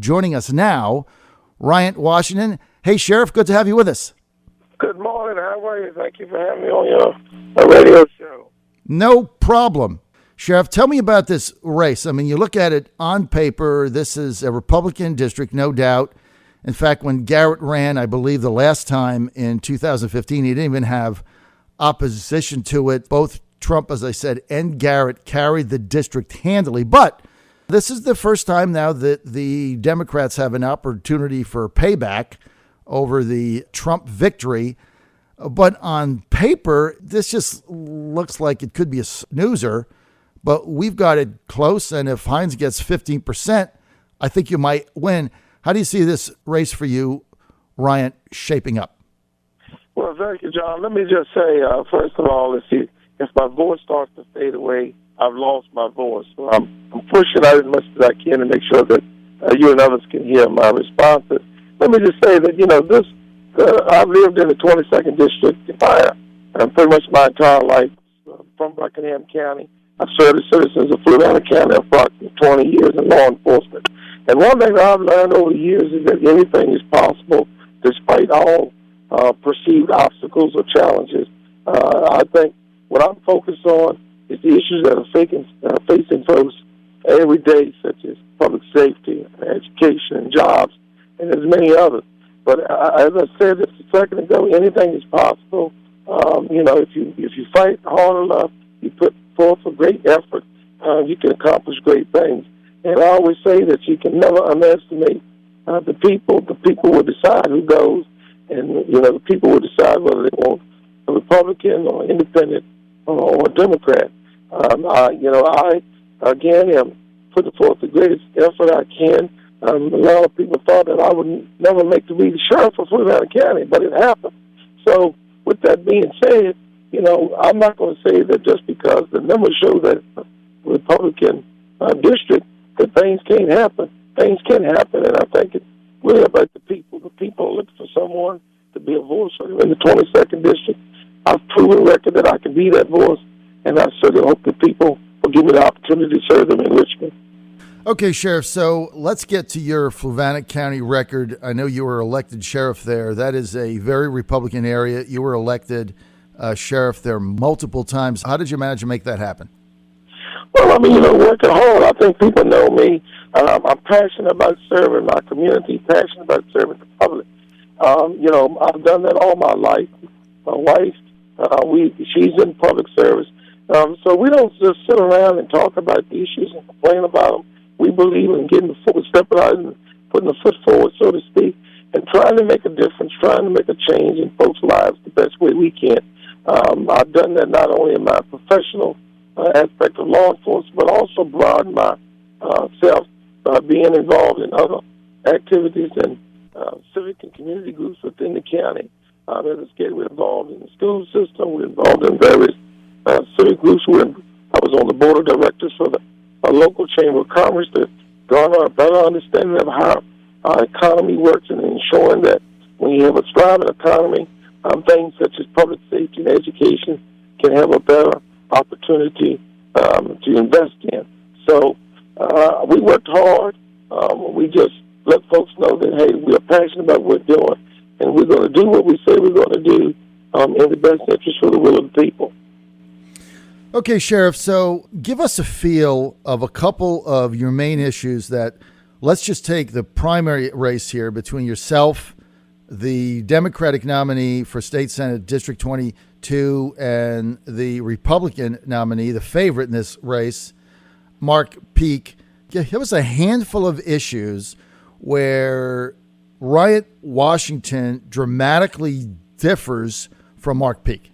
Joining us now, Ryant, Washington. Hey, Sheriff, good to have you with us. Good morning. How are you? Thank you for having me on your radio show. No problem. Sheriff, tell me about this race. I mean, you look at it on paper, this is a Republican district, no doubt. In fact, when Garrett ran, I believe the last time in 2015, he didn't even have opposition to it. Both Trump, as I said, and Garrett carried the district handily. But this is the first time now that the Democrats have an opportunity for payback over the Trump victory. But on paper, this just looks like it could be a snoozer. But we've got it close, and if Hines gets 15%, I think you might win. How do you see this race for you, Ryant, shaping up? Well, thank you, John. Let me just say, first of all, if my voice starts to fade away, I've lost my voice. So I'm pushing out as much as I can to make sure that you and others can hear my responses. Let me just say that, I've lived in the 22nd district pretty much my entire life from Buckingham County. I've served the citizens of Fluvanna County approximately 20 years in law enforcement. And one thing that I've learned over the years is that anything is possible despite all perceived obstacles or challenges. I think what I'm focused on is the issues that are facing folks every day, such as public safety, education, and jobs, and there's many others. But as I said just a second ago, anything is possible. If you fight hard enough, you put forth a great effort, you can accomplish great things. And I always say that you can never underestimate the people. The people will decide who goes, and the people will decide whether they want a Republican or independent or a Democrat. I again am putting forth the greatest effort I can. A lot of people thought that I would never make to be the sheriff of Fluvanna County, but it happened. So with that being said, I'm not going to say that just because the numbers show that Republican district that things can't happen. Things can happen, and I think it's really about the people. The people are looking for someone to be a voice in the 22nd district. I've proven record that I can be that voice, and I certainly hope that people will give me the opportunity to serve them in Richmond. Okay, Sheriff, so let's get to your Fluvanna County record. I know you were elected sheriff there. That is a very Republican area. You were elected sheriff there multiple times. How did you manage to make that happen? Well, working hard. I think people know me. I'm passionate about serving my community, passionate about serving the public. I've done that all my life. My wife, she's in public service. So we don't just sit around and talk about the issues and complain about them. We believe in getting the foot, stepping out and putting the foot forward, so to speak, and trying to make a difference, trying to make a change in folks' lives the best way we can. I've done that not only in my professional aspect of law enforcement, but also broaden myself being involved in other activities and civic and community groups within the county. As a kid, we're involved in the school system. We're involved in various civic groups. I was on the board of directors for the local chamber of commerce to garner a better understanding of how our economy works and ensuring that when you have a thriving economy, things such as public safety and education can have a better opportunity to invest in. So we worked hard. We just let folks know that, hey, we are passionate about what we're doing, and we're going to do what we say we're going to do in the best interest for the will of the people. Okay, Sheriff, so give us a feel of a couple of your main issues that, let's just take the primary race here between yourself, the Democratic nominee for State Senate District 22, and the Republican nominee, the favorite in this race, Mark Peake. Give us a handful of issues where Ryant, Washington dramatically differs from Mark Peake.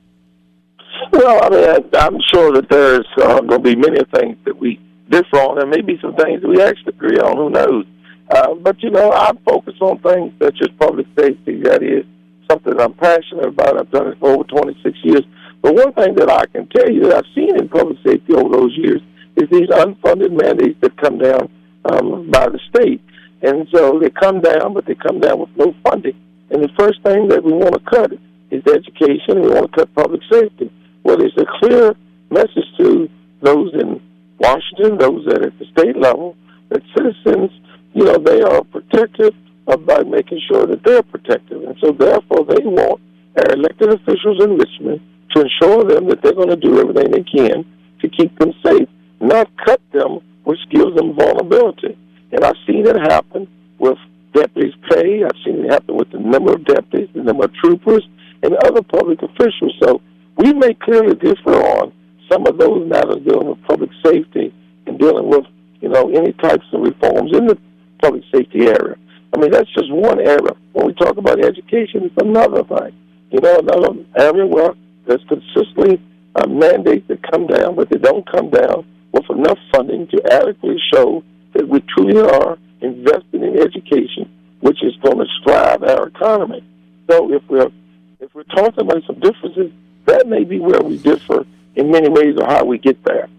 Well, I'm sure that there's going to be many things that we differ on, and maybe some things that we actually agree on. Who knows? But I focus on things such as public safety. That is something I'm passionate about. I've done it for over 26 years. But one thing that I can tell you that I've seen in public safety over those years is these unfunded mandates that come down by the state. And so they come down, but they come down with no funding. And the first thing that we want to cut is education, and we want to cut public safety. Well, there's a clear message to those in Washington, those that are at the state level, that citizens, they are protected by making sure that they're protected. And so therefore they want our elected officials in Richmond to ensure them that they're going to do everything they can to keep them safe, not cut them, which gives them vulnerability. And I've seen it happen with deputies' pay. I've seen it happen with the number of deputies, the number of troopers, and other public officials. So we may clearly differ on some of those matters dealing with public safety and dealing with, any types of reforms in the public safety area. I mean, that's just one area. When we talk about education, it's another thing. Another area where there's consistently mandates that come down, but they don't come down with enough funding to adequately show that we truly are investing in education, which is going to strive our economy. So if we're talking about some differences, that may be where we differ in many ways of how we get there.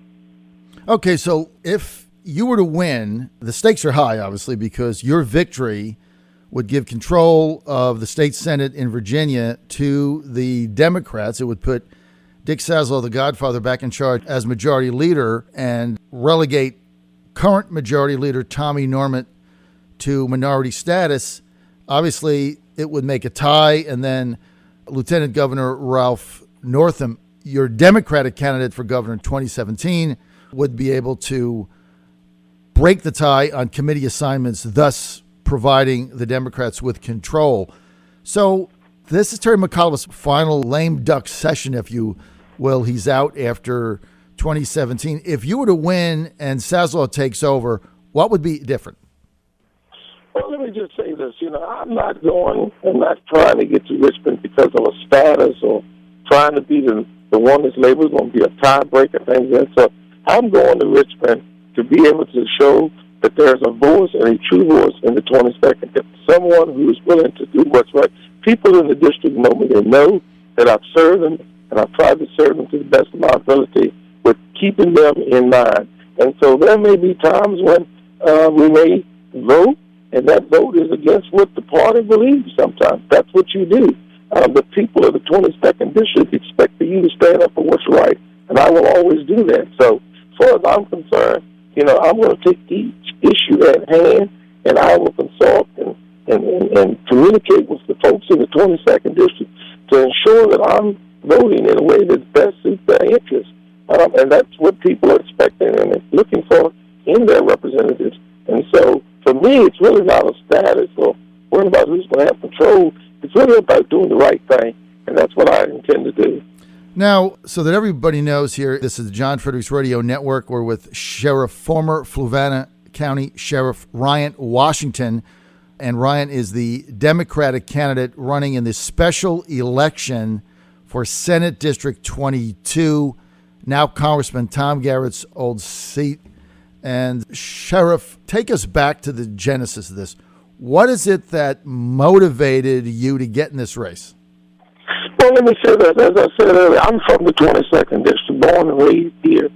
Okay, so if you were to win, the stakes are high, obviously, because your victory would give control of the state Senate in Virginia to the Democrats. It would put Dick Sazlo, the Godfather, back in charge as majority leader and relegate current majority leader Tommy Norment to minority status. Obviously, it would make a tie, and then Lieutenant Governor Ralph Northam, your Democratic candidate for governor in 2017, would be able to break the tie on committee assignments, thus providing the Democrats with control. So this is Terry McAuliffe's final lame duck session, if you will. He's out after 2017. If you were to win and Sazlo takes over, what would be different? Well, let me just say this. I'm not trying to get to Richmond because of a status or trying to be the one that's labeled going to be a tiebreaker, things like that. So I'm going to Richmond to be able to show that there's a voice and a true voice in the 22nd, that someone who is willing to do what's right. People in the district know me. They know that I've served them, and I've tried to serve them to the best of my ability with keeping them in mind. And so there may be times when we may vote, and that vote is against what the party believes sometimes. That's what you do. The people of the 22nd District expect for you to stand up for what's right, and I will always do that. So as far as I'm concerned, I'm going to take each issue at hand, and I will consult and communicate with the folks in the 22nd District to ensure that I'm voting in a way that best suits their interests. And that's what people are expecting and looking for in their representatives. And so, for me, it's really not a status or worrying about who's going to have control. It's really about doing the right thing, and that's what I intend to do. Now, so that everybody knows here, this is the John Fredericks Radio Network. We're with former Fluvanna County Sheriff Ryant Washington, and Ryant is the Democratic candidate running in this special election for Senate District 22, now Congressman Tom Garrett's old seat. And Sheriff, take us back to the genesis of this. What is it that motivated you to get in this race? Well, let me say that, as I said earlier, I'm from the 22nd District, born and raised here.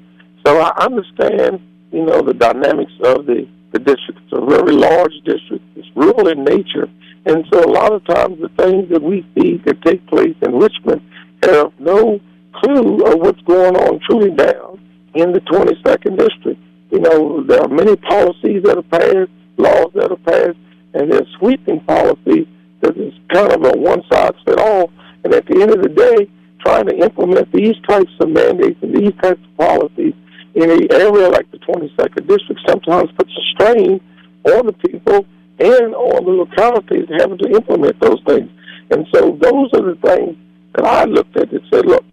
So I understand, the dynamics of the district. It's a very large district. It's rural in nature. And so a lot of times the things that we see that take place in Richmond have no clue of what's going on truly down in the 22nd District. There are many policies that are passed, laws that are passed, and there's sweeping policies that is kind of a one-size-fits-all. And at the end of the day, trying to implement these types of mandates and these types of policies in an area like the 22nd District sometimes puts a strain on the people and on the localities having to implement those things. And so those are the things that I looked at and said, look,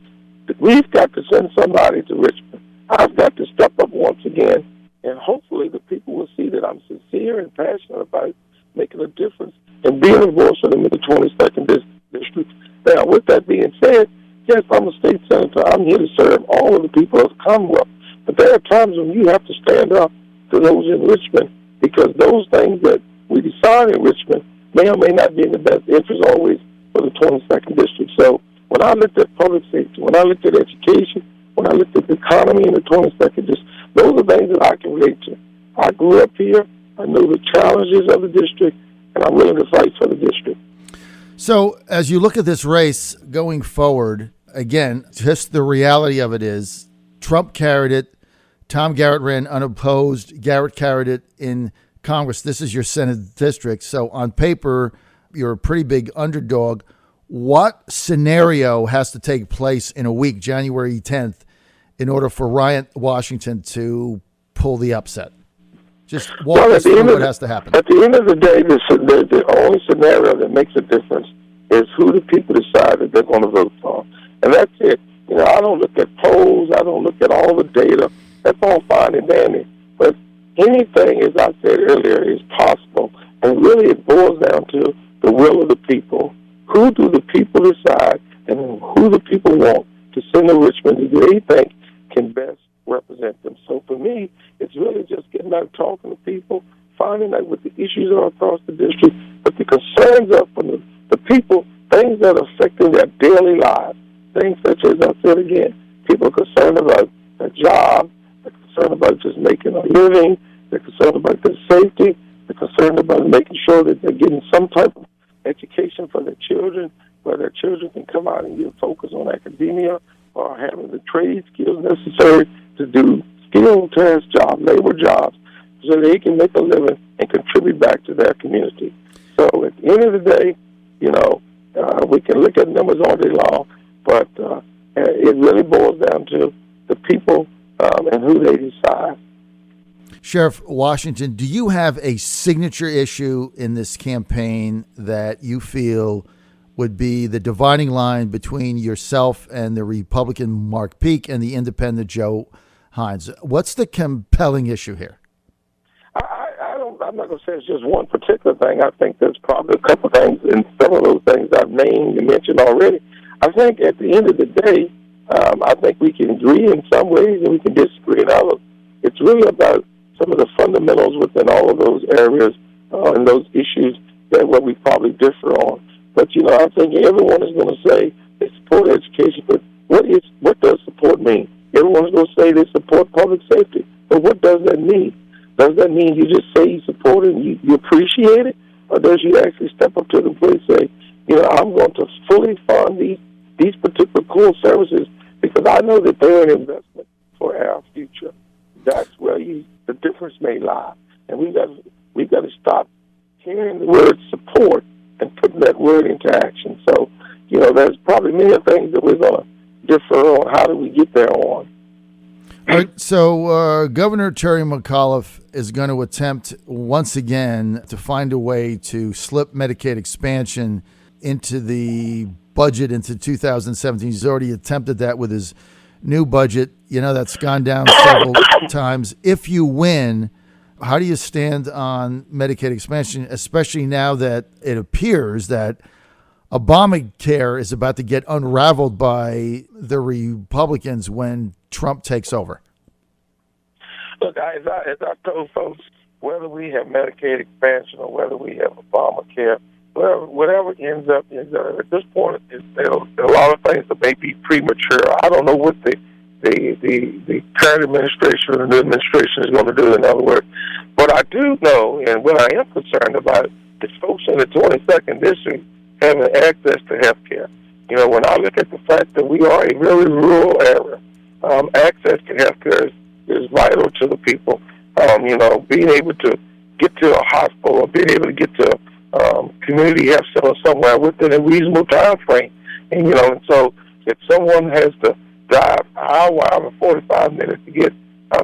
we've got to send somebody to Richmond. I've got to step up once again, and hopefully the people will see that I'm sincere and passionate about making a difference and being a voice for them in the 22nd District. Now, with that being said, yes, I'm a state senator. I'm here to serve all of the people of the Commonwealth. But there are times when you have to stand up to those in Richmond, because those things that we decide in Richmond may or may not be in the best interest always for the 22nd District. So when I looked at public safety, when I looked at education, when I looked at the economy in the 22nd District, those are things that I can relate to. I grew up here. I know the challenges of the district, and I'm willing to fight for the district. So as you look at this race going forward, again, just the reality of it is Trump carried it. Tom Garrett ran unopposed. Garrett carried it in Congress. This is your Senate district. So on paper, you're a pretty big underdog. What scenario has to take place in a week, January 10th, in order for Ryant, Washington to pull the upset? Just walk us through what has to happen. At the end of the day, the only scenario that makes a difference is who the people decide that they're going to vote for. And that's it. I don't look at polls. I don't look at all the data. That's all fine and dandy. But anything, as I said earlier, is possible. And really it boils down to the will of the people. Who do the people decide and who the people want to send to Richmond that they think can best represent them? So for me, it's really just getting out, talking to people, finding out what the issues are across the district, what the concerns are from the people, things that are affecting their daily lives. Things such as, I said again, people are concerned about a job, they're concerned about just making a living, they're concerned about their safety, they're concerned about making sure that they're getting some type of education for their children, where their children can come out and get focused on academia or having the trade skills necessary to do skill task jobs, labor jobs, so they can make a living and contribute back to their community. So at the end of the day, we can look at numbers all day long, but it really boils down to the people and who they decide. Sheriff Washington, do you have a signature issue in this campaign that you feel would be the dividing line between yourself and the Republican Mark Peake and the independent Joe Hines? What's the compelling issue here? I'm not going to say it's just one particular thing. I think there's probably a couple things, and some of those things I've named and mentioned already. I think at the end of the day, I think we can agree in some ways and we can disagree in others. It's really about some of the fundamentals within all of those areas and those issues that where we probably differ on. But, I think everyone is going to say they support education, but what does support mean? Everyone's going to say they support public safety, but what does that mean? Does that mean you just say you support it and you appreciate it? Or does you actually step up to the plate and say, I'm going to fully fund these particular core services because I know that they're an investment for our future. That's where the difference may lie. And we've got to stop hearing the word support and putting that word into action. So, there's probably many things that we're going to differ on. How do we get there on? All right, so Governor Terry McAuliffe is going to attempt once again to find a way to slip Medicaid expansion into the budget into 2017. He's already attempted that with his new budget. That's gone down several times. If you win, how do you stand on Medicaid expansion, especially now that it appears that Obamacare is about to get unraveled by the Republicans when Trump takes over? Look, as I told folks, whether we have Medicaid expansion or whether we have Obamacare, whatever ends up, at this point, there are a lot of things that may be premature. I don't know what the current administration or the new administration is going to do, in other words. What I do know, and what I am concerned about, is folks in the 22nd district having access to health care. When I look at the fact that we are a very rural area, access to health care is vital to the people. Being able to get to a hospital or being able to get to community health center somewhere within a reasonable time frame. And so if someone has to drive an hour and 45 minutes to get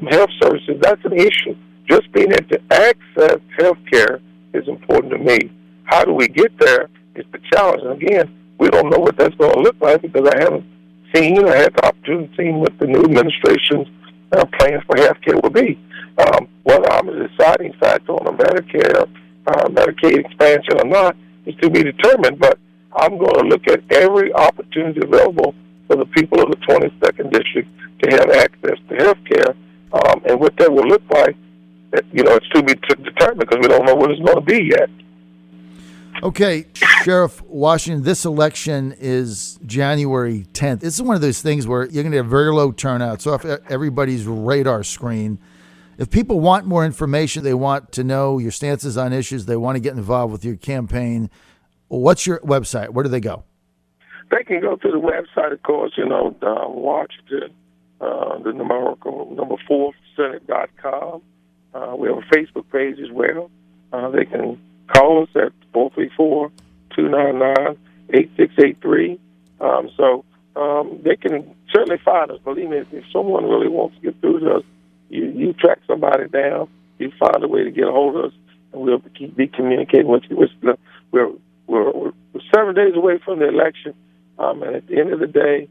health services, that's an issue. Just being able to access health care is important to me. How do we get there is the challenge. And again, we don't know what that's going to look like because I haven't seen or had the opportunity to see what the new administration's plans for health care will be. Whether I'm a deciding factor on a Medicaid expansion or not is to be determined, but I'm going to look at every opportunity available for the people of the 22nd District to have access to health care. And what that will look like, it's to be determined because we don't know what it's going to be yet. Okay, Sheriff Washington, this election is January 10th. This is one of those things where you're going to have very low turnout. So off everybody's radar screen. If people want more information, they want to know your stances on issues, they want to get involved with your campaign, what's your website? Where do they go? They can go to the website, of course, Washington, the numerical number 4 Senate.com. We have a Facebook page as well. They can call us at 434-299-8683. They can certainly find us. Believe me, if someone really wants to get through to us, you track somebody down, you find a way to get a hold of us, and we'll be communicating with you. We're 7 days away from the election, and at the end of the day,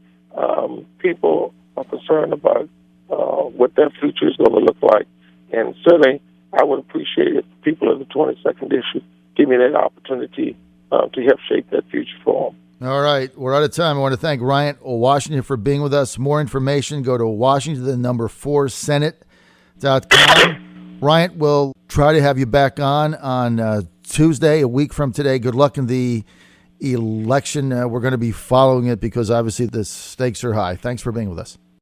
people are concerned about what their future is going to look like. And certainly, I would appreciate if people of the 22nd District give me that opportunity to help shape that future for them. All right. We're out of time. I want to thank Ryant Washington for being with us. More information, go to Washington4Senate.com. Ryant will try to have you back on Tuesday, a week from today. Good luck in the election. We're going to be following it because obviously the stakes are high. Thanks for being with us.